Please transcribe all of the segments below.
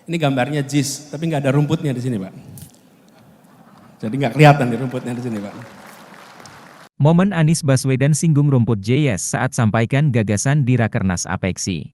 Ini gambarnya JIS, tapi nggak ada rumputnya di sini, Pak. Jadi nggak kelihatan di rumputnya di sini, Pak. Momen Anies Baswedan singgung rumput JS saat sampaikan gagasan di Rakernas Apeksi.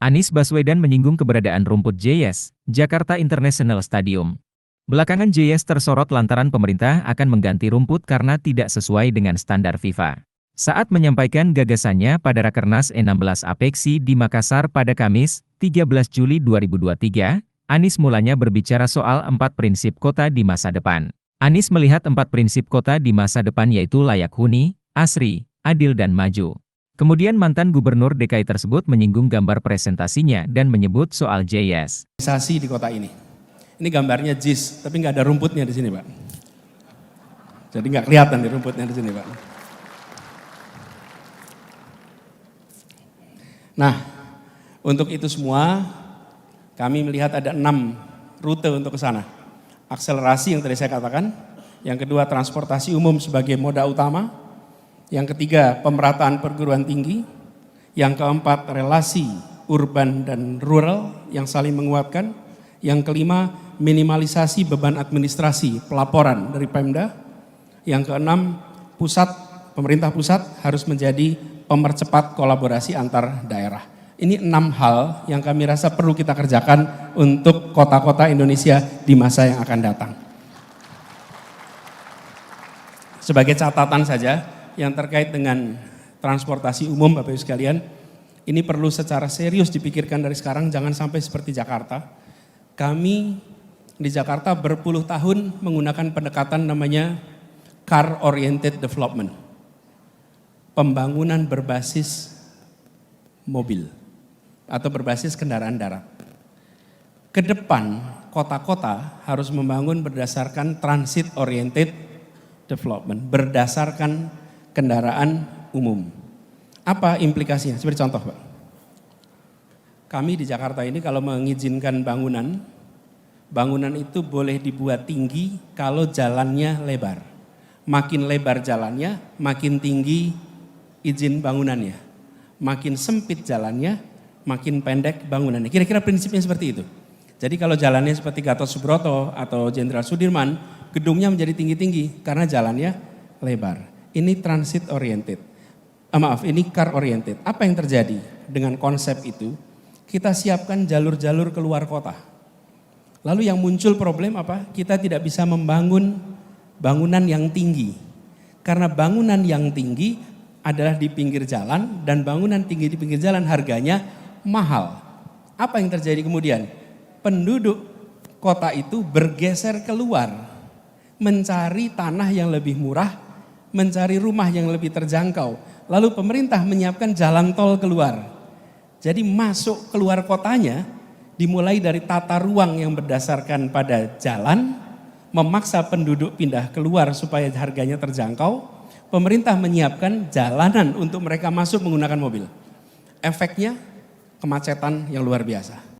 Anies Baswedan menyinggung keberadaan rumput JS, Jakarta International Stadium. Belakangan JS tersorot lantaran pemerintah akan mengganti rumput karena tidak sesuai dengan standar FIFA. Saat menyampaikan gagasannya pada Rakernas E16 Apeksi di Makassar pada Kamis, 13 Juli 2023, Anies mulanya berbicara soal 4 prinsip kota di masa depan. Anies melihat 4 prinsip kota di masa depan yaitu layak huni, asri, adil dan maju. Kemudian mantan gubernur DKI tersebut menyinggung gambar presentasinya dan menyebut soal JS. Di kota ini. Ini gambarnya JIS, tapi nggak ada rumputnya di sini, Pak. Jadi nggak kelihatan di rumputnya di sini, Pak. Nah, untuk itu semua kami melihat ada 6 rute untuk ke sana. Akselerasi yang tadi saya katakan, yang kedua transportasi umum sebagai moda utama, yang ketiga pemerataan perguruan tinggi, yang keempat relasi urban dan rural yang saling menguatkan, yang kelima minimalisasi beban administrasi pelaporan dari Pemda, yang keenam pemerintah pusat harus menjadi pemercepat kolaborasi antar daerah. Ini 6 hal yang kami rasa perlu kita kerjakan untuk kota-kota Indonesia di masa yang akan datang. Sebagai catatan saja yang terkait dengan transportasi umum Bapak Ibu sekalian, ini perlu secara serius dipikirkan dari sekarang, jangan sampai seperti Jakarta. Kami di Jakarta berpuluh tahun menggunakan pendekatan namanya car oriented development. Pembangunan berbasis mobil atau berbasis kendaraan darat. Ke depan kota-kota harus membangun berdasarkan transit oriented development, berdasarkan kendaraan umum. Apa implikasinya? Seperti contoh, Pak. Kami di Jakarta ini kalau mengizinkan bangunan itu boleh dibuat tinggi kalau jalannya lebar. Makin lebar jalannya, makin tinggi izin bangunannya. Makin sempit jalannya, makin pendek bangunannya. Kira-kira prinsipnya seperti itu. Jadi kalau jalannya seperti Gatot Subroto atau Jenderal Sudirman, gedungnya menjadi tinggi-tinggi karena jalannya lebar. Ini transit oriented. Ini car oriented. Apa yang terjadi dengan konsep itu? Kita siapkan jalur-jalur keluar kota. Lalu yang muncul problem apa? Kita tidak bisa membangun bangunan yang tinggi. Karena bangunan yang tinggi adalah di pinggir jalan dan bangunan tinggi di pinggir jalan harganya mahal. Apa yang terjadi kemudian? Penduduk kota itu bergeser keluar, mencari tanah yang lebih murah, mencari rumah yang lebih terjangkau. Lalu pemerintah menyiapkan jalan tol keluar. Jadi masuk keluar kotanya dimulai dari tata ruang yang berdasarkan pada jalan, memaksa penduduk pindah keluar supaya harganya terjangkau. Pemerintah menyiapkan jalanan untuk mereka masuk menggunakan mobil. Efeknya kemacetan yang luar biasa.